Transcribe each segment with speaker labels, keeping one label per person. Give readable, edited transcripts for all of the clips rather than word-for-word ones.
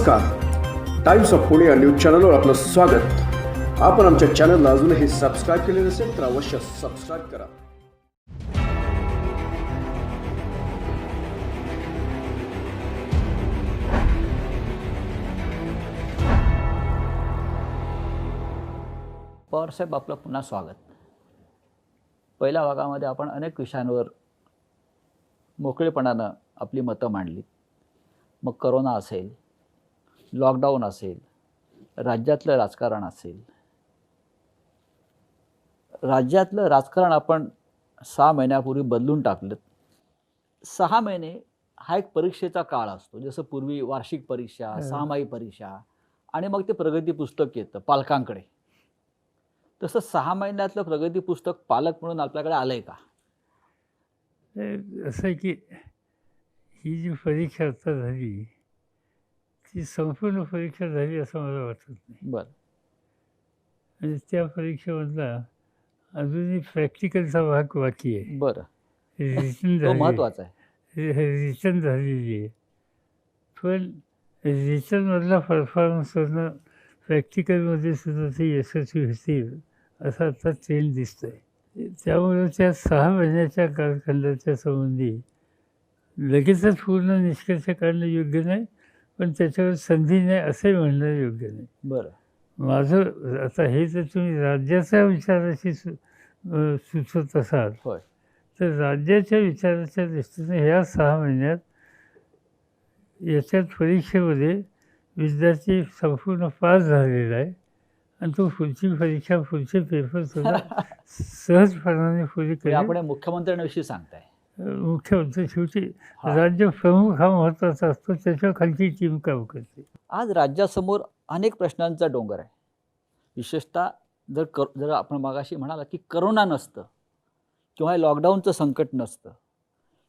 Speaker 1: नमस्कार. Times of Pune या news चॅनलवर आपलं स्वागत. आपण आमच्या चॅनलला अजूनही सबस्क्राईब केले नसेल तर अवश्य सबस्क्राईब करा.
Speaker 2: पवार साहेब, आपलं पुन्हा स्वागत. पहिल्या भागामध्ये आपण अनेक विषयांवर मोकळेपणानं आपली मतं मांडली. मग करोना असेल, लॉकडाऊन असेल, राज्यातलं राजकारण असेल. राज्यातलं राजकारण आपण 6 महिन्यापूर्वी बदलून टाकलं. 6 महिने हा एक परीक्षेचा काळ असतो. जसं पूर्वी वार्षिक परीक्षा, 6माही परीक्षा आणि मग ते प्रगती पुस्तक येतं पालकांकडे. तसं 6 महिन्यातलं प्रगती पुस्तक पालक म्हणून आपल्याकडे आलंय का?
Speaker 3: असं आहे की ही जी परीक्षा आता झाली ती संपूर्ण परीक्षा झाली असं मला वाटत नाही.
Speaker 2: बरं.
Speaker 3: आणि त्या परीक्षेमधला अजूनही प्रॅक्टिकलचा भाग बाकी आहे.
Speaker 2: बरं.
Speaker 3: रिटन
Speaker 2: तो महत्त्वाचा आहे.
Speaker 3: रिटन झालेली आहे. पण रिटनमधला परफॉर्मन्सवरनं प्रॅक्टिकलमध्ये सुद्धा ते यशस्वी होतील असा आता ट्रेंड दिसतो आहे. त्यामुळे त्या 6 महिन्याच्या कालखंडाच्या संबंधी लगेचच पूर्ण निष्कर्ष काढणं योग्य नाही, पण त्याच्यावर संधी नाही असंही म्हणणं योग्य नाही.
Speaker 2: बरं.
Speaker 3: माझं आता हे जर तुम्ही राज्याच्या विचाराशी सुचवत असाल
Speaker 2: होय.
Speaker 3: तर राज्याच्या विचाराच्या दृष्टीने ह्या 6 महिन्यात याच्यात परीक्षेमध्ये विद्यार्थी संपूर्ण पास झालेला आहे आणि तो पुढची परीक्षा पुढचे पेपर सुद्धा सहजपणाने पुरी करेल.
Speaker 2: आपण मुख्यमंत्र्यांविषयी सांगताय.
Speaker 3: मुख्यमंत्री शेवटी राज्य प्रमुख हा महत्त्वाचा असतो, त्याच्या खालची टीम काम करते.
Speaker 2: आज राज्यासमोर अनेक प्रश्नांचा डोंगर आहे. विशेषतः जर आपण मागाशी म्हणाला की करोना नसतं किंवा लॉकडाऊनचं संकट नसतं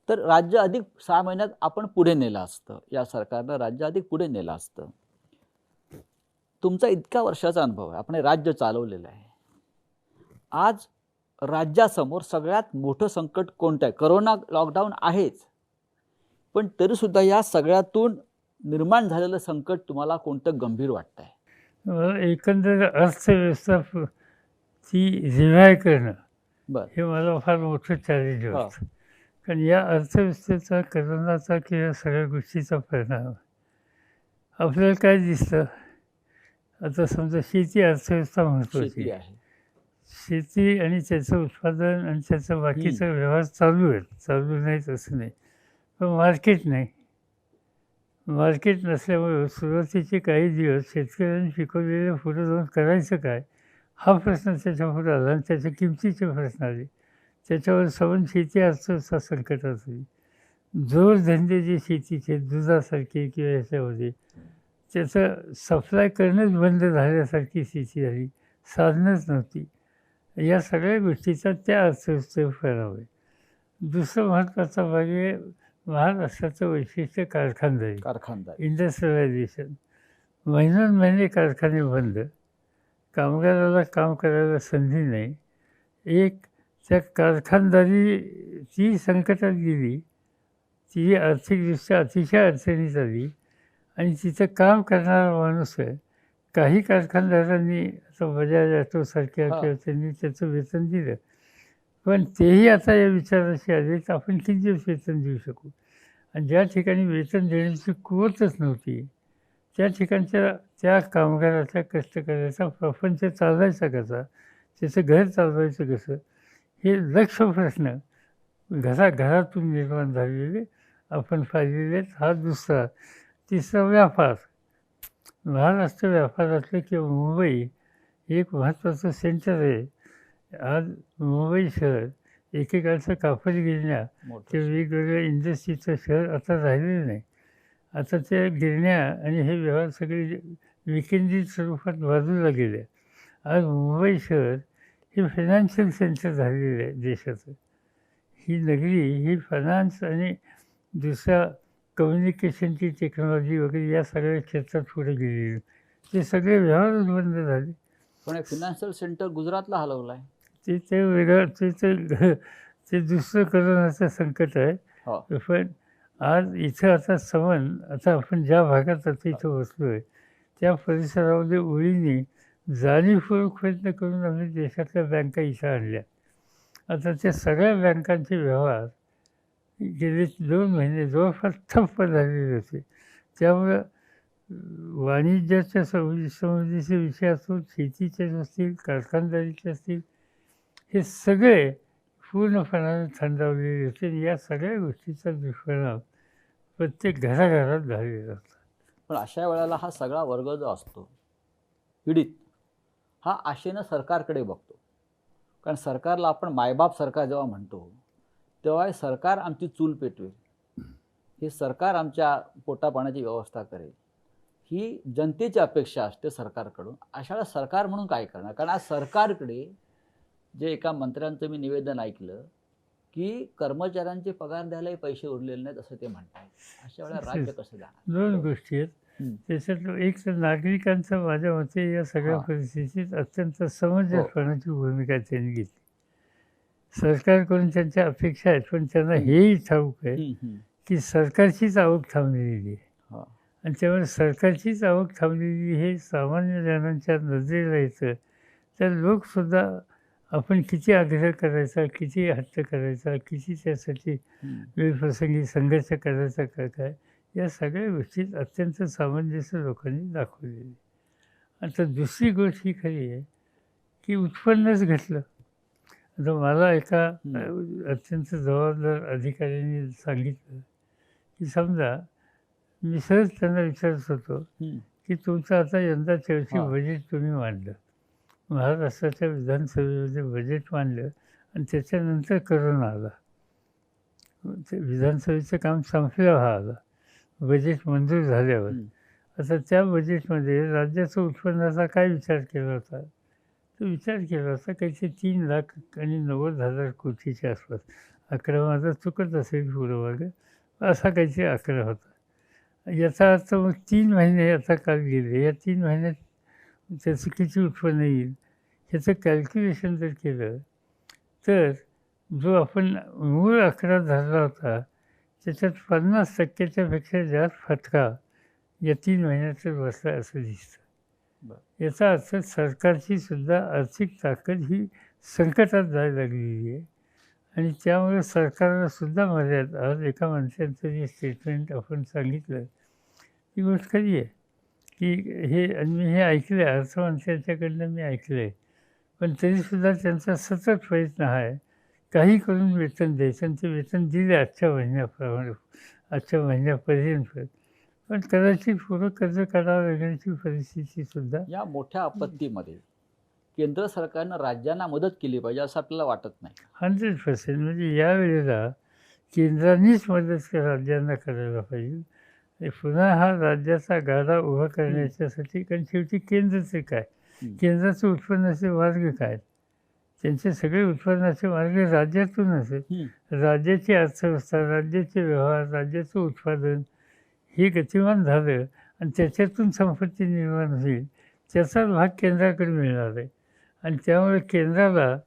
Speaker 2: तर राज्य अधिक 6 महिन्यात आपण पुढे नेलं असतं. या सरकारनं राज्य अधिक पुढे नेलं असतं. तुमचा इतका वर्षाचा अनुभव आहे, आपण हे राज्य चालवलेलं आहे. आज राज्यासमोर सगळ्यात मोठं संकट कोणतं आहे? करोना, लॉकडाऊन आहेच, पण तरीसुद्धा या सगळ्यातून निर्माण झालेलं संकट तुम्हाला कोणतं गंभीर वाटतं आहे?
Speaker 3: एकंदर अर्थव्यवस्था ती रिवाय करणं
Speaker 2: बरं.
Speaker 3: हे मला फार मोठं चॅलेंज वाटतं. कारण या अर्थव्यवस्थेचा, करोनाचा किंवा सगळ्या गोष्टीचा परिणाम आपल्याला काय दिसतं? आता समजा शेती अर्थव्यवस्था महत्त्वाची आहे. शेती आणि त्याचं उत्पादन आणि त्याचा बाकीचा व्यवहार चालू आहेत, चालू नाहीत असं नाही, पण मार्केट नाही. मार्केट नसल्यामुळे सुरुवातीचे काही दिवस शेतकऱ्यांनी पिकवलेलं पुढं जाऊन करायचं काय हा प्रश्न त्याच्यापुढे आला आणि त्याच्या किमतीचे प्रश्न आले. त्याच्यावर सबंध शेती अर्थव्यवस्था संकटात होती. जोडधंदे जे शेतीचे दुधासारखे किंवा ह्याच्यामध्ये त्याचं सप्लाय करणंच बंद झाल्यासारखी स्थिती झाली, साधनच नव्हती. या सगळ्या गोष्टीचा त्या अर्थव्यवस्थेवर परिणाम आहे. दुसरं महत्त्वाचा भाग आहे महाराष्ट्राचं वैशिष्ट्य कारखानदारी, इंडस्ट्रियलायझेशन. महिने कारखाने बंद, कामगाराला काम करायला संधी नाही. एक त्या कारखानदारी ती संकटात गेली, ती आर्थिकदृष्ट्या अतिशय अडचणीत आली आणि तिथं काम करणारा माणूस आहे. काही कारखानदारांनी आता बजाज ऑटोसारख्या किंवा त्यांनी त्याचं वेतन दिलं, पण तेही आता या विचाराशी आले तर आपण किती दिवस वेतन देऊ शकू. आणि ज्या ठिकाणी वेतन देण्याची कुवतच नव्हती त्या ठिकाणच्या त्या कामगाराच्या, कष्टकऱ्याचा प्रपंच चालवायचा कसा, त्याचं घर चालवायचं कसं, हे लक्ष प्रश्न घरातून निर्माण झालेले आपण पाहिलेले आहेत. हा दुसरा. तिसरा व्यापार. महाराष्ट्र व्यापारातलं किंवा मुंबई एक महत्त्वाचं सेंटर आहे. आज मुंबई शहर एकेकाळचं कापड गिरण्या ते वेगवेगळ्या इंडस्ट्रीचं शहर आता राहिलेलं नाही. आता त्या गिरण्या आणि हे व्यवहार सगळे विकेंद्रित स्वरूपात बाजूला गेले. आज मुंबई शहर हे फायनान्शियल सेंटर झालेलं आहे देशाचं. ही नगरी ही फायनान्स आणि दुसऱ्या कम्युनिकेशनची टेक्नॉलॉजी वगैरे या सगळ्या क्षेत्रात पुढे गेलेली, ते सगळे व्यवहारच बंद झाले.
Speaker 2: पण फायनान्शियल सेंटर गुजरातला हलवलं आहे.
Speaker 3: ते वेगळं ते दुसरं करोनाचं संकट आहे. पण आज इथं आता आपण ज्या भागात आता इथं बसलो आहे त्या परिसरामध्ये ओळीने जाणीवपूर्वक प्रयत्न करून आम्ही देशातल्या बँका इथं आणल्या. आता त्या सगळ्या बँकांचे व्यवहार गेले 2 महिने जवळपास ठप्प झालेले होते. त्यामुळं वाणिज्याच्या संबंधीचे विषय असो, शेतीचे असतील, कारखानदारीचे असतील, हे सगळे पूर्णपणाने थंडावलेले होते. आणि या सगळ्या गोष्टीचा दुष्परिणाम प्रत्येक घराघरात झालेला होता.
Speaker 2: पण अशा वेळेला हा सगळा वर्ग जो असतो पीडित, हा आशेनं सरकारकडे बघतो. कारण सरकारला आपण मायबाप सरकार जेव्हा म्हणतो तेव्हा हे सरकार आमची चूल पेटवेल, हे सरकार आमच्या पोटापाण्याची व्यवस्था करेल, ही जनतेची अपेक्षा असते सरकारकडून. अशा वेळेला सरकार म्हणून काय करणार? कारण आज सरकारकडे जे एका मंत्र्यांचं मी निवेदन ऐकलं की कर्मचाऱ्यांचे पगार द्यायलाही पैसे उरलेले नाहीत असं ते म्हणतात. अशा वेळेला राज्य कसं जाणार?
Speaker 3: 2 गोष्टी आहेत. त्याच्यातलं एक तर नागरिकांचं माझ्या मते या सगळ्या परिस्थितीत अत्यंत समंजसपणाची भूमिका त्यांनी घेतली. सरकारकडून त्यांच्या अपेक्षा आहेत, पण त्यांना हेही ठाऊक आहे की सरकारचीच आवक थांबलेली आहे. आणि त्यामुळे सरकारचीच आवक थांबलेली हे सामान्य जणांच्या नजरेला येतं. तर लोकसुद्धा आपण किती आग्रह करायचा, किती हट्ट करायचा, किती त्यासाठी वेळप्रसंगी संघर्ष करायचा काय, या सगळ्या गोष्टीत अत्यंत सामंजस्य लोकांनी दाखवलेली. आता दुसरी गोष्ट ही खरी आहे की उत्पन्नच घटलं. आता मला एका अत्यंत जबाबदार अधिकाऱ्यांनी सांगितलं की समजा मी सहज त्यांना विचारत होतो की तुमचं आता यंदाच्या वर्षी बजेट तुम्ही मांडलं, महाराष्ट्राच्या विधानसभेमध्ये बजेट मांडलं आणि त्याच्यानंतर करोना आला. ते विधानसभेचं काम संपल्यावर हा आला, बजेट मंजूर झाल्यावर. आता त्या बजेटमध्ये राज्याच्या उत्पन्नाचा काय विचार केला होता? तो विचार केला होता काहीतरी 3,90,000 कोटीच्या आसपास. आकडा माझा चुकत असेल पुढं मागं, असा काहीतरी आकडा होता. याचा अर्थ मग 3 महिने आता काल गेले, या 3 महिन्यात त्याचं किती उत्पन्न येईल ह्याचं कॅल्क्युलेशन जर केलं तर जो आपण मूळ आकडा धरला होता त्याच्यात 50% पेक्षा जास्त फटका या 3 महिन्यातच बसला असं दिसतं. याचा अर्थ सरकारची सुद्धा आर्थिक ताकद ही संकटात जायला लागलेली आहे. आणि त्यामुळे सरकारला सुद्धा मर्यादा. आज एका माणसाचं जे स्टेटमेंट आपण सांगितलं ती गोष्ट खरी आहे की आणि मी हे ऐकलं आहे, अर्थमंत्र्यांच्याकडनं मी ऐकलं आहे. पण तरीसुद्धा त्यांचा सतत प्रयत्न आहे काही करून वेतन द्यायचं, आणि ते वेतन दिले आजच्या महिन्यापर्यंत. पण कदाचित पुढं कर्ज काढावं लागण्याची परिस्थितीसुद्धा.
Speaker 2: या मोठ्या आपत्तीमध्ये केंद्र सरकारनं राज्यांना मदत केली पाहिजे असं आपल्याला वाटत नाही?
Speaker 3: 100%. म्हणजे यावेळेला केंद्रानेच मदत राज्यांना करायला पाहिजे. पुन्हा हा राज्याचा गाडा उभा करण्याच्यासाठी, कारण शेवटी केंद्राचे काय, केंद्राचे उत्पन्नाचे मार्ग काय, त्यांचे सगळे उत्पन्नाचे मार्ग राज्यातूनच आहेत. राज्याची अर्थव्यवस्था, राज्याचे व्यवहार, राज्याचं उत्पादन हे गतिमान झालं आणि त्याच्यातून संपत्ती निर्माण होईल, त्याचाच भाग केंद्राकडे मिळणार आहे. आणि त्यामुळे केंद्राला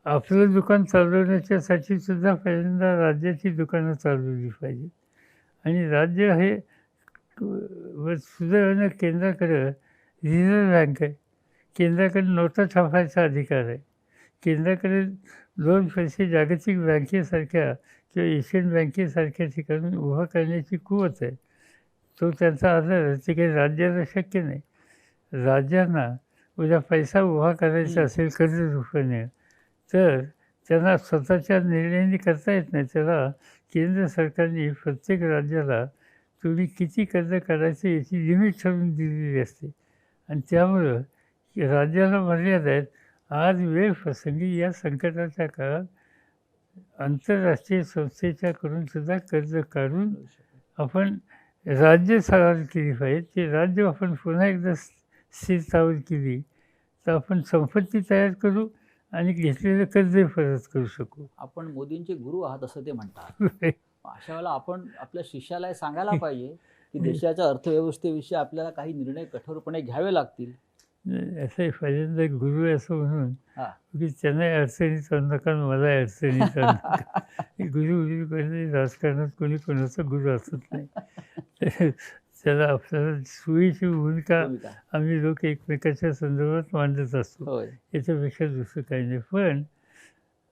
Speaker 3: आपलं दुकान चालवण्याच्यासाठी सुद्धा पहिल्यांदा राज्याची दुकानं चालवली पाहिजेत. आणि राज्य हे सुदैवानं केंद्राकडं रिझर्व्ह बँक आहे, केंद्राकडे नोटा छापायचा अधिकार आहे, केंद्राकडे 2 पैसे जागतिक बँकेसारख्या किंवा एशियन बँकेसारख्या ठिकाणी उभा करण्याची कुवत आहे. तो त्यांचा आधार आहे. ते काही राज्याला शक्य नाही. राज्यांना उद्या पैसा उभा करायचा असेल कर्ज रूपाने तर त्यांना स्वतःच्या निर्णयाने करता येत नाही. त्याला केंद्र सरकारने प्रत्येक राज्याला तुम्ही किती कर्ज काढायचं याची लिमिट ठरवून दिलेली असते. आणि त्यामुळं राज्याला मर्यादा आहेत. आज वेळ प्रसंगी या संकटाच्या काळात आंतरराष्ट्रीय संस्थेच्याकडून सुद्धा कर्ज काढून आपण राज्य सावध केली पाहिजे. ते राज्य आपण पुन्हा एकदा स्थिरतावर केली तर आपण संपत्ती तयार करू आणि घेतलेलं कर्ज परत करू शकू.
Speaker 2: आपण मोदींचे गुरु आहात असं ते म्हणतात. अशा वेळेला आपण आपल्या शिष्याला सांगायला पाहिजे की देशाच्या अर्थव्यवस्थेविषयी आपल्याला काही निर्णय कठोरपणे घ्यावे लागतील.
Speaker 3: असं पहिल्यांदा गुरु असं म्हणून
Speaker 2: हा.
Speaker 3: की त्यांनाही अडचणीत आणू नका आणि मलाही अडचणीत आणू नका. हे गुरु कोणी राजकारणात कोणी कोणाचा गुरु असत नाही. तर त्याला आपल्याला सोयीची भूमिका आम्ही लोक एकमेकाच्या संदर्भात मांडत असतो.
Speaker 2: होय.
Speaker 3: याच्यापेक्षा दुसरं काही नाही. पण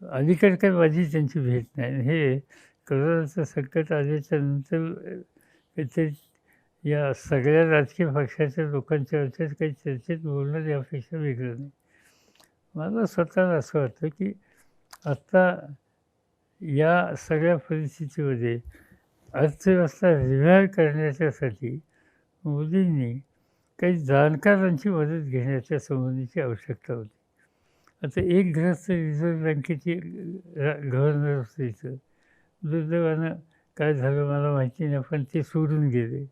Speaker 3: अलीकडे काय माझी त्यांची भेट नाही. हे कोरोनाचं संकट आल्याच्या नंतर काहीतरी या सगळ्या राजकीय पक्षाच्या लोकांच्या काही चर्चेत बोलणं यापेक्षा वेगळं नाही. मला स्वतःला असं वाटतं की आत्ता या सगळ्या परिस्थितीमध्ये अर्थव्यवस्था रिव्हाईव्ह करण्याच्यासाठी मोदींनी काही जाणकारांची मदत घेण्याच्या संबंधीची आवश्यकता होती. आता एक गृहस्थ रिझर्व्ह बँकेची गव्हर्नर होते इथं, दुर्दैवानं काय झालं मला माहिती नाही, पण ते सोडून गेले.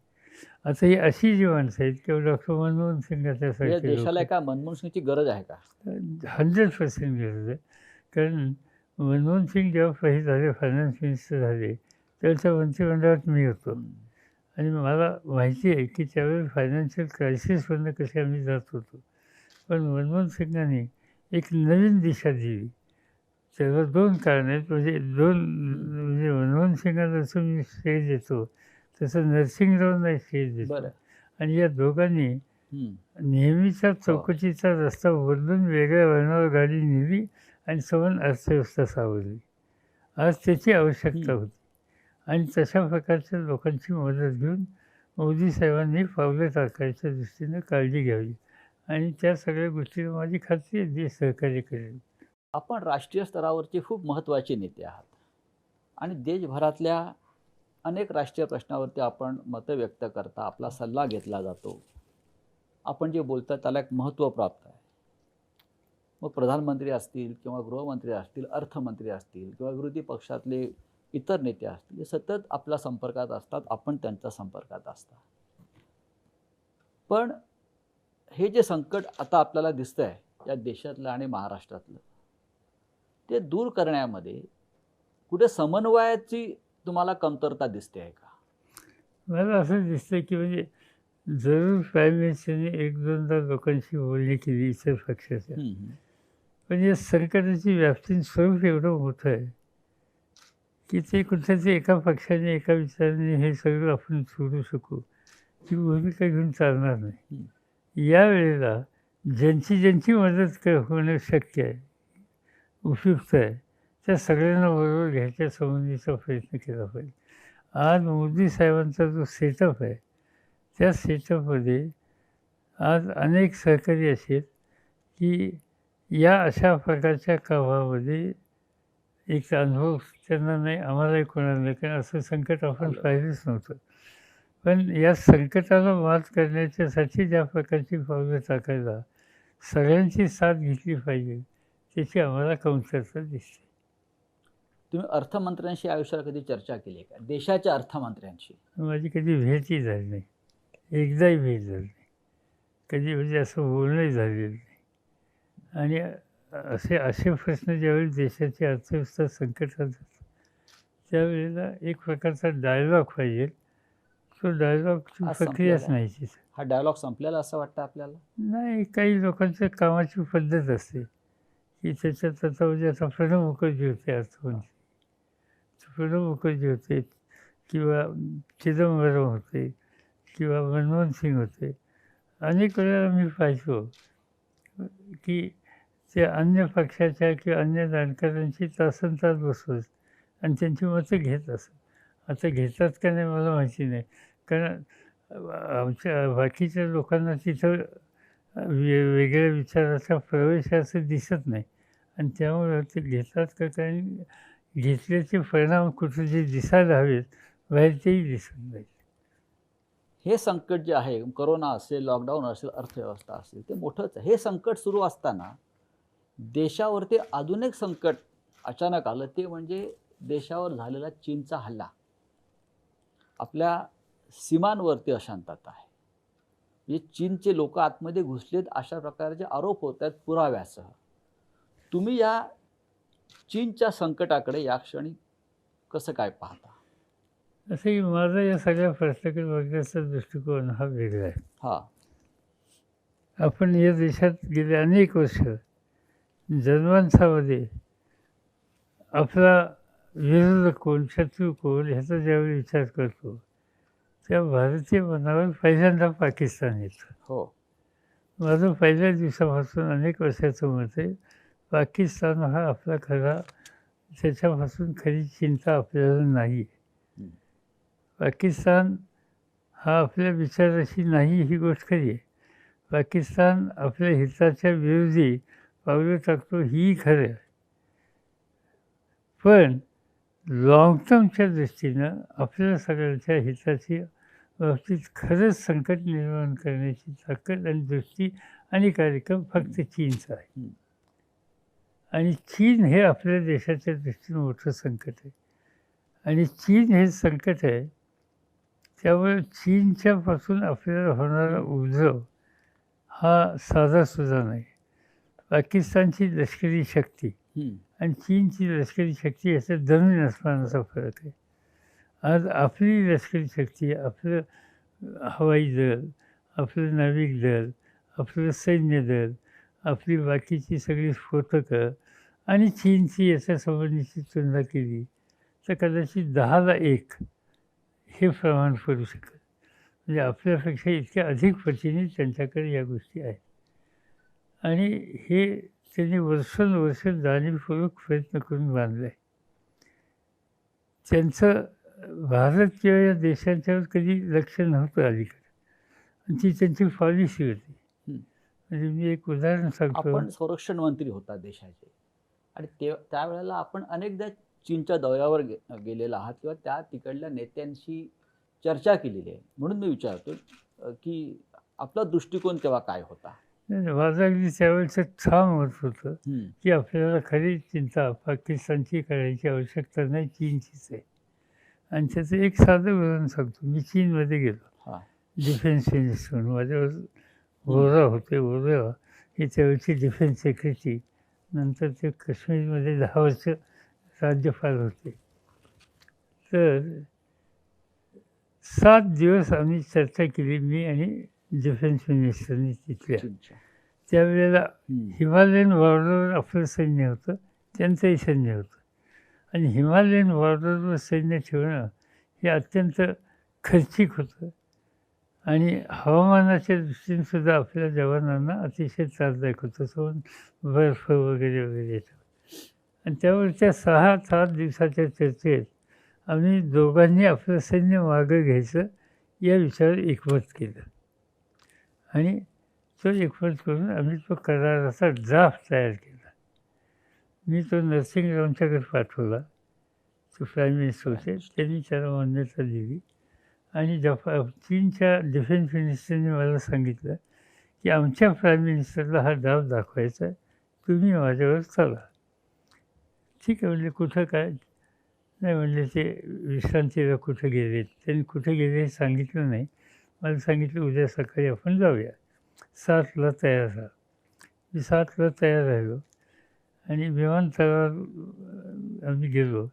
Speaker 3: आता ही अशी जी माणसं आहेत किंवा डॉक्टर मनमोहन सिंगाच्या सारखे
Speaker 2: देशाला का मनमोहन सिंगची गरज आहे का?
Speaker 3: 100% गरज आहे. कारण मनमोहन सिंग जेव्हा पहिले झाले फायनान्स मिनिस्टर झाले त्याच्या मंत्रिमंडळात मी होतो आणि मला माहिती आहे की त्यावेळी फायनान्शियल क्रायसिसमधनं कसे आम्ही जात होतो. पण मनमोहन सिंगांनी एक नवीन दिशा दिली. त्याला 2 कारणं आहेत. म्हणजे मनमोहन सिंगांना जसं मी श्रेय देतो तसं नरसिंगरावांना श्रेय देतो. आणि या दोघांनी नेहमीच्या चौकटीचा रस्ता बदलून वेगळ्या वळणावर गाडी नेली आणि समान अर्थव्यवस्था सावरली. आज त्याची आवश्यकता होती आणि तशा प्रकारच्या लोकांची मदत घेऊन मोदी साहेबांनी पावलं टाकायच्या दृष्टीनं काळजी घ्यावी आणि त्या सगळ्या गोष्टीला माझी खात्री आहे देश सहकार्य करेल.
Speaker 2: आपण राष्ट्रीय स्तरावरचे खूप महत्त्वाचे नेते आहात आणि देशभरातल्या अनेक राष्ट्रीय प्रश्नावरती आपण मतं व्यक्त करता, आपला सल्ला घेतला जातो. आपण जे बोलता त्याला एक महत्त्व प्राप्त आहे. मग प्रधानमंत्री असतील किंवा गृहमंत्री असतील, अर्थमंत्री असतील किंवा विरोधी पक्षातले इतर नेते असतील, हे सतत आपल्या संपर्कात असतात, आपण त्यांच्या संपर्कात असता. पण हे जे संकट आता आपल्याला दिसतं आहे या देशातलं आणि महाराष्ट्रातलं, ते दूर करण्यामध्ये कुठे समन्वयाची तुम्हाला कमतरता दिसते आहे का?
Speaker 3: मला असं दिसतं की म्हणजे जरूर प्राईम मिनिस्टरने 1-2दा लोकांशी बोलणी केली इतर पक्षाच्या, पण या संकटाची व्याप्ती स्वरूप एवढं मोठं आहे की ते कुठल्यातरी एका पक्षाने एका विचाराने हे सगळं आपण सोडू शकू ती भूमिका घेऊन चालणार नाही. यावेळेला ज्यांची मदत होणं शक्य आहे, उपयुक्त आहे, त्या सगळ्यांना बरोबर घ्यायच्या संबंधीचा प्रयत्न केला पाहिजे. आज मोदी साहेबांचा जो सेटअप आहे त्या सेटअपमध्ये आज अनेक सहकारी असे आहेत की या अशा प्रकारच्या कामामध्ये एक अनुभव त्यांना नाही, आम्हालाही कोणाला नाही, कारण असं संकट आपण पाहिलंच नव्हतं. पण या संकटाला मात करण्याच्यासाठी ज्या प्रकारची पावलं टाकायला सगळ्यांची साथ घेतली पाहिजे त्याची आम्हाला कमतरता दिसते.
Speaker 2: तुम्ही अर्थमंत्र्यांशी आयुष्यात कधी चर्चा केली का? देशाच्या अर्थमंत्र्यांशी?
Speaker 3: माझी कधी भेटही झाली नाही, एकदाही भेट झाली नाही, कधी म्हणजे असं बोलणंही झालेलं नाही. आणि असे प्रश्न ज्यावेळी देशाची अर्थव्यवस्था संकटात जातात त्यावेळेला एक प्रकारचा डायलॉग पाहिजे. तो डायलॉगची प्रक्रियाच नाही तिथं.
Speaker 2: हा डायलॉग संपलेला असं वाटतं आपल्याला?
Speaker 3: नाही, काही लोकांच्या कामाची पद्धत असते की त्याच्यात आता म्हणजे आता प्रणव मुखर्जी होते अर्थमंत्री, प्रणव मुखर्जी होते किंवा चिदंबरम होते किंवा मनमोहन सिंग होते. अनेक वेळेला मी पाहितो की ते अन्य पक्षाच्या किंवा अन्य जाणकारांची तासनतास बसवत आणि त्यांची मतं घेत असत. आता घेतात का नाही मला माहिती नाही, कारण आमच्या बाकीच्या लोकांना तिथं वेगळ्या विचाराचा प्रवेश असं दिसत नाही आणि त्यामुळे ते घेतात का काय, घेतल्याचे परिणाम कुठे जे दिसायला हवेत बाहेर तेही दिसत नाही.
Speaker 2: हे संकट जे आहे, कोरोना असेल, लॉकडाऊन असेल, अर्थव्यवस्था असेल, ते मोठंच आहे. हे संकट सुरू असताना देशावरती अजून एक संकट अचानक आलं, ते म्हणजे देशावर झालेला चीनचा हल्ला. आपल्या सीमांवरती अशांतता आहे, म्हणजे चीनचे लोक आतमध्ये घुसलेत अशा प्रकारचे आरोप होत आहेत पुराव्यासह. तुम्ही या चीनच्या संकटाकडे या क्षणी कसं काय पाहता?
Speaker 3: असं की माझा या सगळ्या प्रश्नाकडे बघण्याचा दृष्टिकोन हा वेगळा आहे. आपण या देशात गेले अनेक वर्ष जनमानसामध्ये आपला विरोधक कोण, शत्रू कोण ह्याचा ज्यावेळी विचार करतो त्या भारतीय मनावर पहिल्यांदा पाकिस्तान येतं.
Speaker 2: हो.
Speaker 3: माझं पहिल्या दिवसापासून अनेक वर्षाचं मत आहे, पाकिस्तान हा आपला खरा, त्याच्यापासून खरी चिंता आपल्याला नाही. पाकिस्तान हा आपल्या विचाराशी नाही ही गोष्ट खरी आहे. पाकिस्तान आपल्या हिताच्या विरोधी पावलं टाकतो ही खरं आहे. पण लाँग टर्मच्या दृष्टीनं आपल्या सगळ्यांच्या हिताची बाबतीत खरंच संकट निर्माण करण्याची ताकद आणि दृष्टी आणि कार्यक्रम फक्त चीनचा आहे. आणि चीन हे आपल्या देशाच्या दृष्टीनं मोठं संकट आहे. आणि चीन हे संकट आहे, त्यामुळे चीनच्यापासून आपल्याला होणारा उपद्रव हा साधासुद्धा नाही. पाकिस्तानची लष्करी शक्ती आणि चीनची लष्करी शक्ती याच्यात जमीन आसमानाचा फरक आहे. आज आपली लष्करी शक्ती, आपलं हवाई दल, आपलं नाविक दल, आपलं सैन्य दल, आपली बाकीची सगळी स्फोटकं आणि चीनची याच्यासंबंधीची तुलना केली तर कदाचित 10ला 1 हे प्रमाण पडू शकत. म्हणजे आपल्यापेक्षा इतक्या अधिक पटीने त्यांच्याकडे या गोष्टी आहेत. आणि हे त्यांनी वर्षानुवर्ष जाणीवपूर्वक प्रयत्न करून बांधलं आहे. त्यांचं भारत किंवा या देशांच्यावर कधी लक्ष नव्हतं अलीकडे, आणि ती त्यांची पॉलिसी होती. म्हणजे मी एक उदाहरण सांगतो.
Speaker 2: आपण संरक्षण मंत्री होता देशाचे, आणि त्यावेळेला आपण अनेकदा चीनच्या दौऱ्यावर गेलेला आहात किंवा त्या तिकडल्या नेत्यांशी चर्चा केलेली आहे. म्हणून मी विचारतो की आपला दृष्टिकोन तेव्हा काय होता?
Speaker 3: माझं अगदी त्यावेळेचं ठाम मत होतं की आपल्याला खरी चिंता पाकिस्तानची करायची आवश्यकता नाही, चीनचीच आहे. आणि त्याचं एक साधं उदाहरण सांगतो. मी चीनमध्ये गेलो डिफेन्स मिनिस्टर म्हणून. माझ्यावर वोरा होते. वोरा हे त्यावेळची डिफेन्स सेक्रेटरी, नंतर ते काश्मीरमध्ये 10 वर्ष राज्यपाल होते. तर 7 दिवस आम्ही चर्चा केली, मी आणि डिफेन्स मिनिस्टरनी तिथल्या. त्यावेळेला हिमालयन बॉर्डरवर आपलं सैन्य होतं, त्यांचंही सैन्य होतं. आणि हिमालयन बॉर्डरवर सैन्य ठेवणं हे अत्यंत खर्चिक होतं आणि हवामानाच्या दृष्टीने सुद्धा आपल्या जवानांना अतिशय त्रासदायक होतं. सोन बर्फ वगैरे वगैरे येतं. आणि त्यावर त्या 6-7 दिवसाच्या चर्चेत आम्ही दोघांनी आपलं सैन्य मागं घ्यायचं या विचारावर एकमत केलं. आणि तो एकमत करून आम्ही तो कराराचा ड्राफ्ट तयार केला. मी तो नरसिंगरावांच्याकडे पाठवला. तो प्राईम मिनिस्टर होते, त्यांनी त्याला मान्यता दिली. आणि चीनच्या डिफेन्स मिनिस्टरने मला सांगितलं की आमच्या प्राईम मिनिस्टरला हा ड्राफ्ट दाखवायचा आहे, तुम्ही माझ्यावर चला. ठीक आहे म्हणले. कुठं काय? नाही म्हणले ते विश्रांतीला कुठं गेले. त्यांनी कुठे गेले हे सांगितलं नाही. मला सांगितलं उद्या सकाळी आपण जाऊया, 7ला तयार राहा. मी 7ला तयार राहिलो आणि विमानतळावर आम्ही गेलो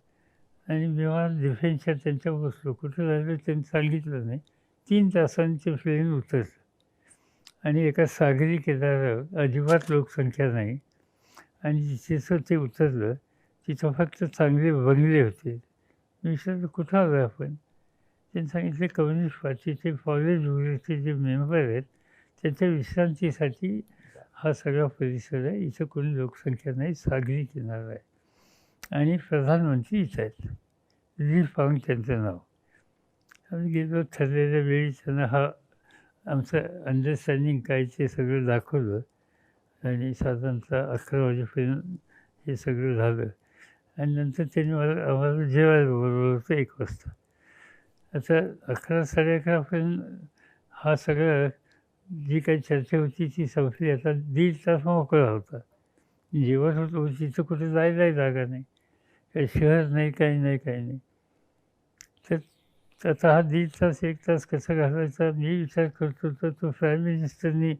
Speaker 3: आणि विमान डिफेन्सच्या त्यांच्या बसलो. कुठं राहिलो त्यांनी सांगितलं नाही. 3 तासांचे प्लेन उतरलं आणि एका सागरी किनाऱ्यावर अजिबात लोकसंख्या नाही. आणि जिथं ते उतरलं तिथं फक्त चांगले बंगले होते. मी विचारलं कुठं आलो आपण? त्यांनी सांगितले कम्युनिस्ट पार्टीचे कॉलेज वगैरेचे जे मेंबर आहेत त्यांच्या विश्रांतीसाठी हा सगळा परिसर आहे. इथं कोणी लोकसंख्या नाही, सागरी किनारा आहे आणि प्रधानमंत्री इथं आहेत. ली पाहून त्यांचं नाव. आम्ही गेलो. ठरलेल्या वेळी त्यांना हा आमचं अंडरस्टँडिंग काय ते सगळं दाखवलं आणि साधारणतः 11 वाजेपर्यंत हे सगळं झालं. आणि नंतर त्यांनी आम्हाला जेवायला बोलवलं होतं 1 वाजता. आता 11-11:30पर्यंत हा सगळं जी काही चर्चा होती ती संपली. आता 1.5 तास मोकळा होता. जेवण होतं, तिथं जायलाही जागा नाही, काही शहर नाही, काही नाही. तर आता हा 1.5 तास 1 तास कसा घालवायचा मी विचार करत होतो. तो प्राईम मिनिस्टरनी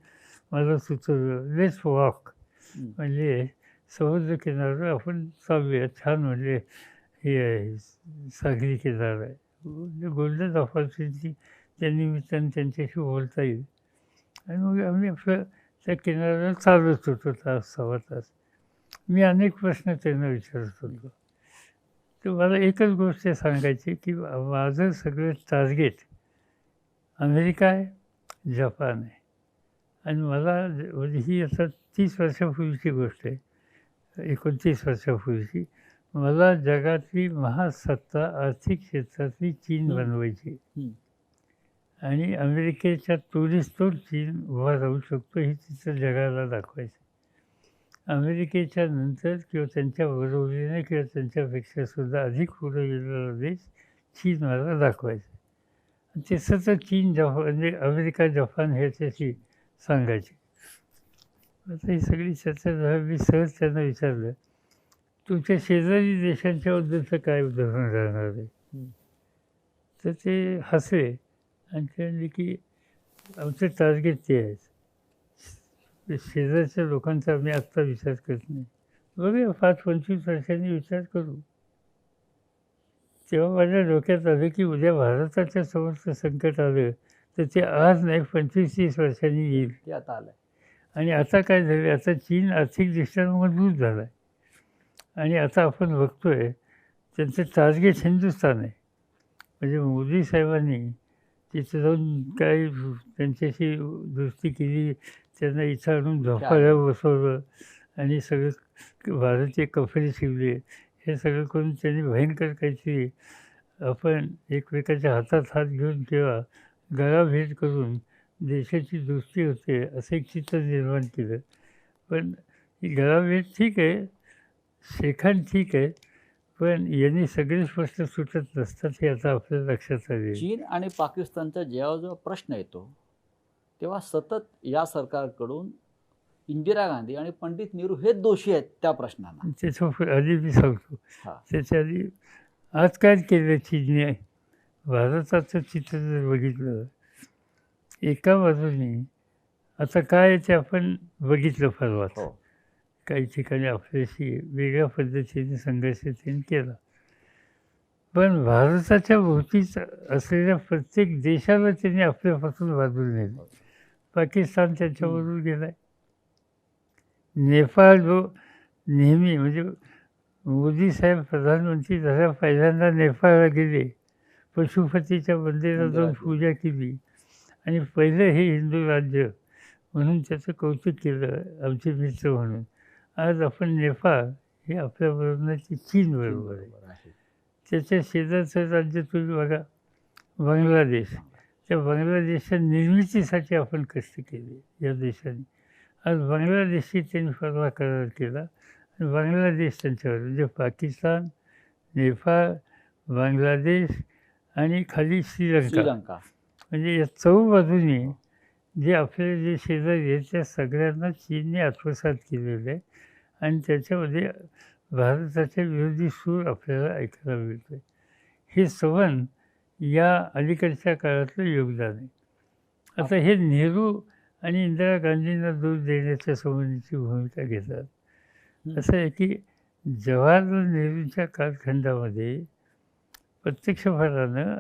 Speaker 3: मला सुचवलं लेट्स वॉक. म्हणजे समुद्र किनाऱ्यावर आपण चालूया. छान म्हणजे हे आहे सागरी किनारा आहे. गोल्डन ऑपॉर्च्युनिटी त्या निमित्ताने त्यांच्याशी बोलता येईल. आणि मग आम्ही आपलं त्या किनाऱ्यावर चालत होतो तास 6 तास. मी अनेक प्रश्न त्यांना विचारत होतो. तर मला एकच गोष्ट सांगायची की माझं सगळं टार्गेट अमेरिका आहे, जपान आहे. आणि मला म्हणजे ही आता 30 वर्षापूर्वीची गोष्ट आहे, 29 वर्षापूर्वीची. मला जगातली महासत्ता आर्थिक क्षेत्रातली चीन बनवायची आणि अमेरिकेच्या तोडीस तोड चीन उभा राहू शकतो हे तिथं जगाला दाखवायचं. अमेरिकेच्या नंतर किंवा त्यांच्या बरोबरीने किंवा त्यांच्यापेक्षा सुद्धा अधिक पुढे गेलेला देश चीन मला दाखवायचा. आणि ते सतत चीन जपान म्हणजे अमेरिका जपान ह्याच्याशी सांगायचे. आता ही सगळी चर्चा झाली. मी सहज त्यांना विचारलं, तुमच्या शेजारी देशांच्याबद्दलचं काय उदाहरण राहणार आहे? तर ते हसले आणि ते म्हणले की आमचं टार्गेट ते आहे. शेजारच्या लोकांचा आम्ही आत्ता विचार करत नाही, बघूया 5-25 वर्षांनी विचार करू. तेव्हा माझ्या डोक्यात आलं की उद्या भारताच्या समोरचं संकट आलं तर ते आज नाही 25-30 वर्षांनी येईल.
Speaker 2: ते आता आलं.
Speaker 3: आणि आता काय झालं, आता चीन आर्थिकदृष्ट्या मजबूत झाला आहे आणि आता आपण बघतोय त्यांचं टार्गेट हिंदुस्थान आहे. म्हणजे मोदी साहेबांनी तिथं जाऊन काय त्यांच्याशी दोस्ती केली, त्यांना इथं आणून झोपायला बसवलं आणि सगळं भारतीय कपडे शिवले. हे सगळं करून त्यांनी भयंकर काहीतरी आपण एकमेकाच्या हातात हात घेऊन किंवा गळाभेट करून देशाची दोस्ती होते असं एक चित्र निर्माण केलं. पण ही गळाभेट ठीक आहे, शेखान ठीक आहे, पण यांनी सगळेच प्रश्न सुटत नसतात हे आता आपल्या लक्षात आले.
Speaker 2: चीन आणि पाकिस्तानचा जेव्हा प्रश्न येतो तेव्हा सतत या सरकारकडून इंदिरा गांधी आणि पंडित नेहरू हे दोषी आहेत त्या प्रश्नांना.
Speaker 3: त्याच्या आधी मी सांगतो, त्याच्या आधी आज काय केलं चीनने. भारताचं चित्र जर बघितलं, एका बाजूने आता काय ते आपण बघितलं परवाच, काही ठिकाणी आपल्याशी वेगळ्या पद्धतीने संघर्ष त्यांनी केला. पण भारताच्या भोवतीच असलेल्या प्रत्येक देशाला त्यांनी आपल्यापासून बाजूला नेलं. पाकिस्तान त्यांच्याबरोबर गेला आहे. नेपाळ जो नेहमी म्हणजे मोदी साहेब प्रधानमंत्री झाल्या पहिल्यांदा नेपाळला गेले, पशुपतीच्या मंदिरात जाऊन पूजा केली आणि पहिलं हे हिंदू राज्य म्हणून त्याचं कौतुक केलं आमचे मित्र म्हणून. आज आपण नेपाळ हे आपल्याबरोबर नाही, ते चीनबरोबर आहे. त्याच्या शेजारचं राज्य तुम्ही बघा, बांगलादेश. त्या बांगलादेशच्या निर्मितीसाठी आपण कष्ट केले या देशाने. आज बांगलादेशशी त्यांनी परवा करार केला आणि बांगलादेश त्यांच्यावर म्हणजे पाकिस्तान, नेपाळ, बांगलादेश आणि खाली श्रीलंका म्हणजे या चौबाजूने जे आपले जे शेजारी आहेत त्या सगळ्यांना चीनने आत्मसात केलेलं आहे आणि त्याच्यामध्ये भारताच्या विरोधी सूर आपल्याला ऐकायला मिळतो आहे. हे संबंध या अलीकडच्या काळातलं योगदान आहे. आता हे नेहरू आणि इंदिरा गांधींना दोष देण्याच्या संबंधीची भूमिका घेतात. असं आहे की जवाहरलाल नेहरूंच्या कालखंडामध्ये प्रत्यक्षपणानं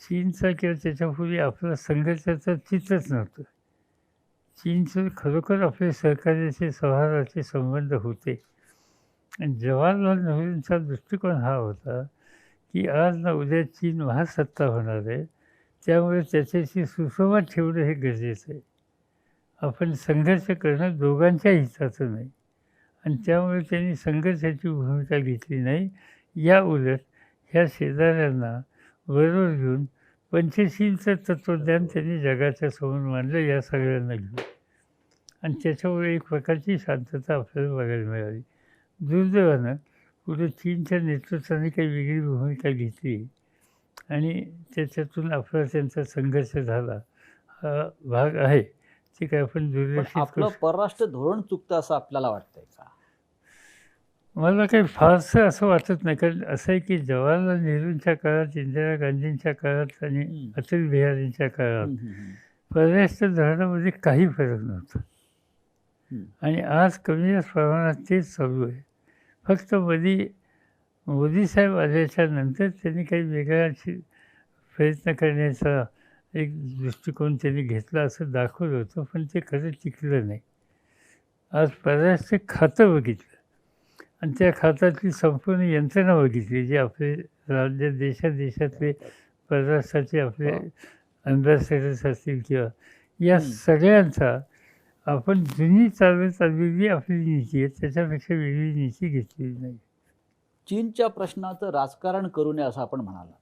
Speaker 3: चीनचा किंवा त्याच्यापूर्वी आपला संघर्षाचं चित्रच नव्हतं. चीनचं खरोखर आपले सहकार्याचे सौहार्दाचे संबंध होते. आणि जवाहरलाल नेहरूंचा दृष्टिकोन हा होता की आज ना उद्या चीन महासत्ता होणार आहे, त्यामुळे त्याच्याशी सुसंवाद ठेवणं हे गरजेचं आहे. आपण संघर्ष करणं दोघांच्या हिताचं नाही आणि त्यामुळे त्यांनी संघर्षाची भूमिका घेतली नाही. या उलट ह्या शेजाऱ्यांना बरोबर घेऊन पंचशीलचं तत्त्वज्ञान त्यांनी जगाच्या समोर मांडलं या सगळ्यांना घेऊन आणि त्याच्यामुळे एक प्रकारची शांतता आपल्याला बघायला मिळाली. दुर्दैवानं पुढे चीनच्या नेतृत्वाने काही वेगळी भूमिका घेतली आणि त्याच्यातून आपला त्यांचा संघर्ष झाला हा भाग आहे. ते काय आपण दुर्लक्षित
Speaker 2: आपलं परराष्ट्र धोरण चुकतं असं आपल्याला वाटतंय का?
Speaker 3: मला काही फारसं असं वाटत नाही. कारण असं आहे की जवाहरलाल नेहरूंच्या काळात, इंदिरा गांधींच्या काळात आणि अटल बिहारींच्या काळात परराष्ट्र धोरणामध्ये काही फरक नव्हता आणि आज कमी प्रमाणात तेच चालू आहे. फक्त मोदी साहेब आल्याच्या नंतर त्यांनी काही वेगळा प्रयत्न करण्याचा एक दृष्टिकोन त्यांनी घेतला असं दाखवलं होतं, पण ते खरं टिकलं नाही. आज परराष्ट्र खातं बघितलं आणि त्या खात्यातली संपूर्ण यंत्रणा बघितली, जे आपले राज्य देशातले परराष्ट्राचे आपले अँबॅसेडर्स असतील किंवा या सगळ्यांचा आपण जुनी चालत आलेली आपली नीती आहे त्याच्यापेक्षा वेगळी नीती घेतलेली नाही.
Speaker 2: चीनच्या प्रश्नाचं राजकारण करू नये असं आपण म्हणाला,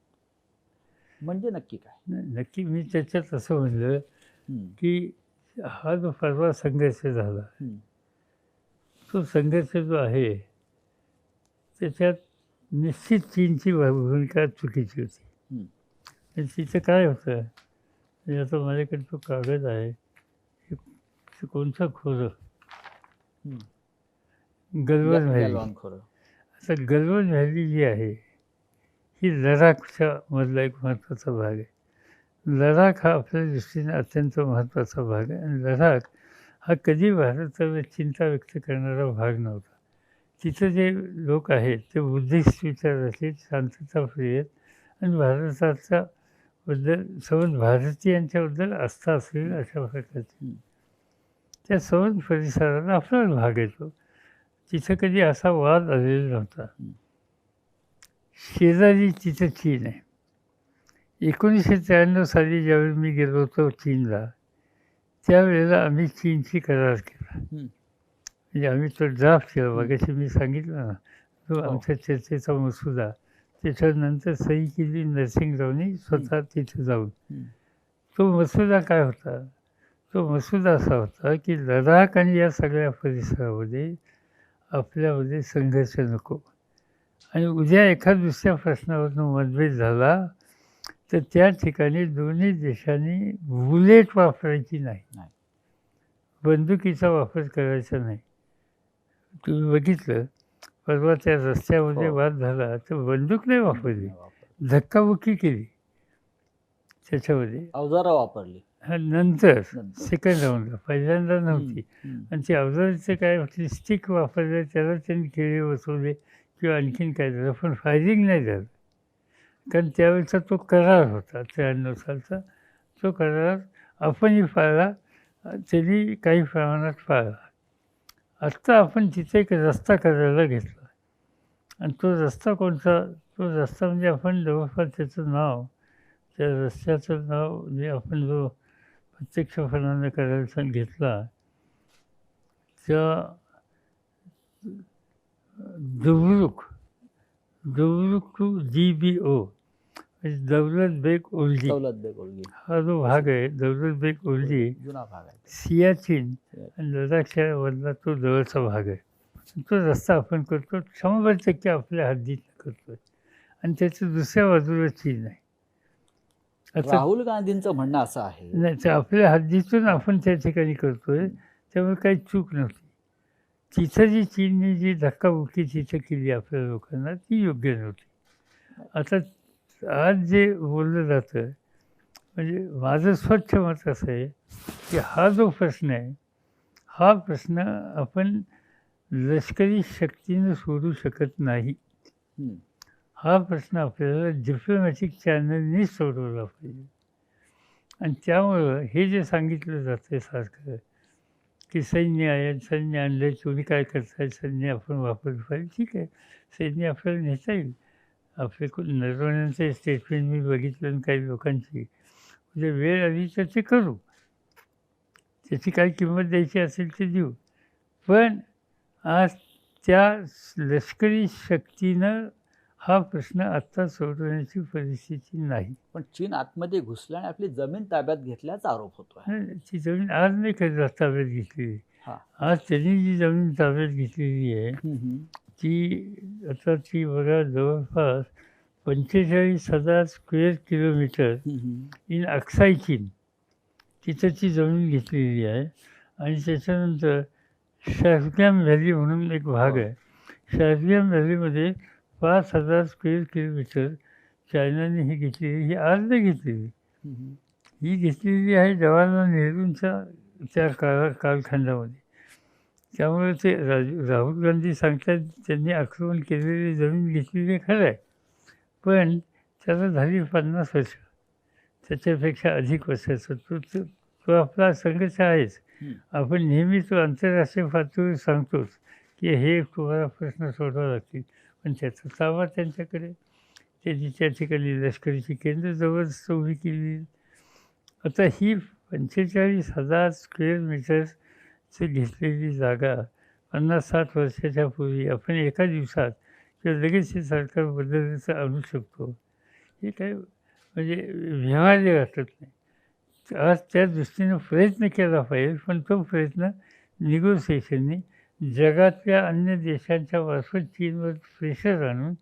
Speaker 2: म्हणजे नक्की काय?
Speaker 3: नक्की मी त्याच्यात असं म्हणलं की हा जो परवा संघर्ष झाला, तो संघर्ष जो आहे त्याच्यात निश्चित चीनची भूमिका चुकीची होती. तिचं काय होतं, म्हणजे आता माझ्याकडे तो कागद आहे, कोणतं खोरं, गलवान व्हॅली. आता गलवान व्हॅली जी आहे ही लडाखच्या मधला एक महत्त्वाचा भाग आहे. लडाख हा आपल्या दृष्टीने अत्यंत महत्त्वाचा भाग आहे आणि लडाख हा कधी भारताला चिंता व्यक्त करणारा भाग नव्हता. तिथं जे लोक आहेत ते बुद्धिस्ट विचाराचे, शांतताप्रिय आणि भारताच्या बद्दल सर्व भारतीयांच्याबद्दल आस्था असलेली अशा प्रकारची त्या सर्व परिसराला आपला भाग येतो. तिथं कधी असा वाद आलेला नव्हता. शेजारी तिथं चीन आहे. 1993 साली ज्यावेळी मी गेलो होतो चीनला, त्यावेळेला आम्ही चीनशी करार केला. म्हणजे आम्ही तो ड्राफ्ट केला, मगाशी मी सांगितलं ना, तो आमच्या चर्चेचा मसुदा, त्याच्यानंतर सही केली नरसिंगरावनी स्वतः तिथे जाऊन. तो मसुदा काय होता, तो मसुदा असा होता की लडाख आणि या सगळ्या परिसरामध्ये आपल्यामध्ये संघर्ष नको, आणि उद्या एखाद दुसऱ्या प्रश्नावरून मतभेद झाला तर त्या ठिकाणी दोन्ही देशांनी बुलेट वापरायची नाही, बंदुकीचा वापर करायचा नाही. तुम्ही बघितलं परवा त्या रस्त्यामध्ये वाद झाला तर बंदूक नाही वापरली, धक्काबुक्की केली, त्याच्यामध्ये
Speaker 2: अवजारं वापरली.
Speaker 3: नंतर सेकंड राऊंडला, पहिल्यांदा नव्हती. आणि ते अवजाराचं काय आपली स्टिक वापरलं, त्याला त्यांनी खेळे बसवले किंवा आणखीन काय झालं, पण फायरिंग नाही झालं. कारण त्यावेळेचा तो करार होता 93 सालचा. तो करार आपणही पाळला, त्यांनी काही प्रमाणात पाळला. आत्ता आपण तिथे एक रस्ता करायला घेतला, आणि तो रस्ता कोणता, तो रस्ता म्हणजे आपण जवळपास त्याचं नाव, त्या रस्त्याचं नाव जे आपण जो प्रत्यक्षपणानं करायला घेतला, त्या दुबरुक टू GBO, म्हणजे दौलत बेग ओल्डी. हा जो भाग आहे दौलत बेग ओल्डी,
Speaker 2: जुना भाग आहे,
Speaker 3: सियाचीन आणि लडाखच्या मधला तो जवळचा भाग आहे. तो रस्ता आपण करतो 100% आपल्या हद्दीत करतोय, आणि त्याच्या दुसऱ्या बाजूला चीन आहे. आता
Speaker 2: राहुल गांधींचं म्हणणं असं आहे
Speaker 3: नाही, ते आपल्या हद्दीतून आपण त्या ठिकाणी करतोय, त्यामुळे काही चूक नव्हती. तिथं जी चीनने जी धक्काबुक्की तिथं केली आपल्या लोकांना, ती योग्य नव्हती. आता आज जे बोललं जातं, म्हणजे माझं स्वच्छ मत असं आहे की हा जो प्रश्न आहे, हा प्रश्न आपण लष्करी शक्तीनं सोडू शकत नाही. हा प्रश्न आपल्याला डिप्लोमॅटिक चॅनलनी सोडवला पाहिजे. आणि त्यामुळं हे जे सांगितलं जातं सारखं की सैन्य आहे, सैन्य आणलं, तुम्ही काय करताय, सैन्य आपण वापरलं पाहिजे, ठीक आहे, सैन्य आपल्याला नेता येईल. आपले नरवण्यांचे स्टेटमेंट मी बघितलं काही लोकांची, म्हणजे वेळ आली तर ते करू, त्याची काय किंमत द्यायची असेल ते देऊ. पण आज त्या लष्करी शक्तीनं हा प्रश्न आत्ता सोडवण्याची परिस्थिती नाही.
Speaker 2: पण चीन आतमध्ये घुसल्याने आपली जमीन ताब्यात घेतल्याचा आरोप होतोय.
Speaker 3: ती जमीन आज नाही ताब्यात घेतलेली. आज त्यांनी जी जमीन ताब्यात घेतलेली आहे ती आता ती बघा जवळपास 45,000 स्क्वेअर किलोमीटर इन अक्साई चीन, तिथं ती जमीन घेतलेली आहे. आणि त्याच्यानंतर शार्ग्याम व्हॅली म्हणून एक भाग आहे. शार्ग्याम व्हॅलीमध्ये 5,000 स्क्वेअर किलोमीटर चायनाने ही घेतलेली, ही आज नाही घेतलेली, ही घेतलेली आहे जवाहरलाल नेहरूंच्या त्या कालखंडामध्ये. त्यामुळे ते राहुल गांधी सांगतात त्यांनी आक्रमण केलेली जमीन घेतलेली खरं आहे, पण त्याला झाली 50 वर्ष. त्याच्यापेक्षा अधिक वर्षाचा तो आपला संघर्ष आहेच. आपण नेहमी तो आंतरराष्ट्रीय पातळीवर सांगतोच की हे तुम्हाला प्रश्न सोडवावे लागतील, पण त्याचा ताबा त्यांच्याकडे. त्यांनी त्या ठिकाणी लष्करीची केंद्र जवळच उभी केली. आता ही 45,000 स्क्वेअर मीटर्सची घेतलेली जागा 50-60 वर्षाच्या पूर्वी आपण एका दिवसात किंवा लगेच हे सरकार बदलण्याचं आणू शकतो, हे काय म्हणजे व्यवहार्य वाटत नाही. आज त्या दृष्टीनं प्रयत्न केला पाहिजे, पण तो प्रयत्न निगोसिएशननी जगातल्या अन्य देशांच्या मार्फत चीनवर प्रेशर आणून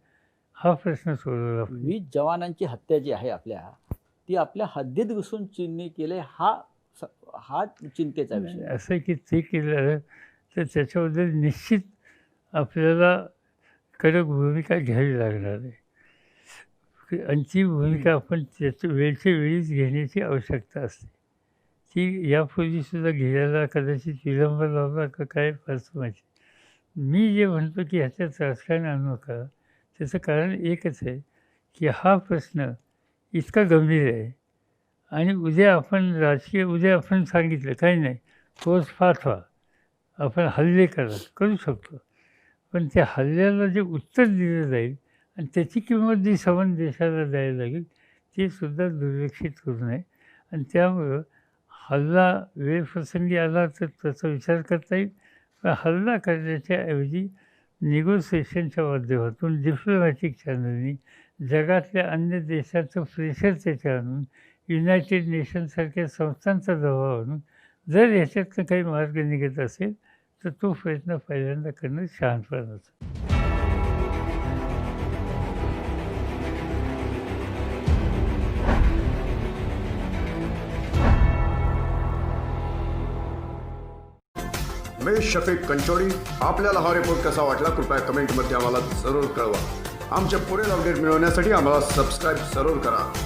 Speaker 3: हा प्रश्न सोडवला पाहिजे.
Speaker 2: 20 जवानांची हत्या जी आहे आपल्या, ती आपल्या हद्दीत घुसून चीनने केले, हा चिंतेचा विषय.
Speaker 3: असं की ते केलं तर त्याच्याबद्दल निश्चित आपल्याला कडक भूमिका घ्यावी लागणार आहे. आणि ती भूमिका आपण त्याच्या वेळच्या वेळीच घेण्याची आवश्यकता असते. ती यापूर्वीसुद्धा घ्यायला कदाचित विलंब लावला का काय फारसं माहिती. मी जे म्हणतो की ह्याच्यात राजकारण आणू नका, त्याचं कारण एकच आहे की हा प्रश्न इतका गंभीर आहे आणि उद्या आपण सांगितलं काही नाही, फोर्स पाठवा, आपण हल्ले करू शकतो, पण त्या हल्ल्याला जे उत्तर दिलं जाईल आणि त्याची किंमत जी समान देशाला द्यायला लागेल ती सुद्धा दुर्लक्षित करू नये. आणि त्यामुळं हल्ला वेळप्रसंगी आला तर त्याचा विचार करता येईल, पण हल्ला करण्याच्या ऐवजी निगोसिएशनच्या माध्यमातून डिप्लोमॅटिक चॅनलनी जगातल्या अन्य देशाचं प्रेशर त्याच्या आणून युनायटेड नेशनसारख्या संस्थांचा दबाव आणून जर ह्याच्यातनं काही मार्ग निघत असेल तर तो प्रयत्न पहिल्यांदा करणं शहाणपणाचं.
Speaker 1: मैं शफीक कंचोडी. आपल्याला हा रिपोर्ट कसा वाटला कृपया कमेंटमध्ये आम्हाला जरूर कळवा. आमच्या पुढील अपडेट मिळवण्यासाठी आम्हाला सबस्क्राईब जरूर करा.